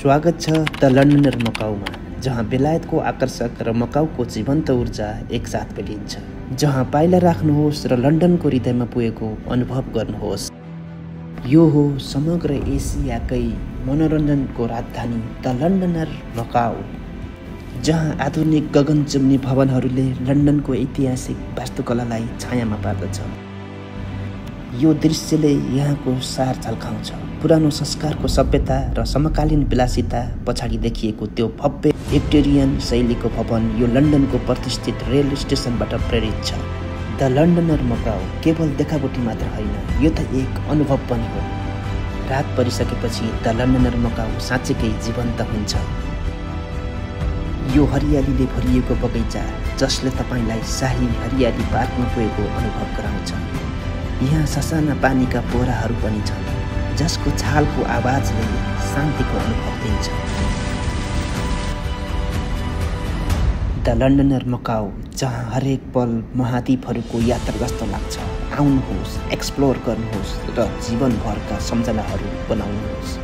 स्वागत छ द लन्डनर मकाउमा, जहाँ बेलायतको आकर्षक र मकाउको जीवन्त ऊर्जा एकसाथ भेटिन्छ। जहाँ पाइला राख्नुहोस् र लन्डनको हृदयमा पुगेको अनुभव गर्नुहोस्। यो हो समग्र एसियाकै मनोरञ्जनको राजधानी द लन्डनर मकाउ, जहाँ आधुनिक गगनचुम्बी भवनहरूले लन्डनको ऐतिहासिक वास्तुकलालाई छायामा पार्दछ। यो दृश्यले यहाँको सार झल्काउँछ। पुरानो संस्कारको सभ्यता र समकालीन विलासिता पछाडि देखिएको त्यो भव्य भिक्टोरियन शैलीको भवन यो लन्डनको प्रतिष्ठित रेल स्टेसनबाट प्रेरित छ। द लन्डनर मकाउ केवल देखावटी मात्र होइन, यो त एक अनुभव पनि हो। रात परिसकेपछि द लन्डनर मकाउ साँच्चैकै जीवन्त हुन्छ। यो हरियालीले भरिएको बगैँचा जसले तपाईँलाई शाही हरियाली पार्कमा पुगेको अनुभव गराउँछ। यहाँ ससाना पानीका पोराहरू पनि छन्, जसको छालको आवाजले शान्तिको अनुभव दिन्छ। द लन्डनर मकाउ, जहाँ हरेक पल महाद्वीपहरूको यात्रा जस्तो लाग्छ। आउनुहोस्, एक्सप्लोर गर्नुहोस् र जीवनभरका सम्झनाहरू बनाउनुहोस्।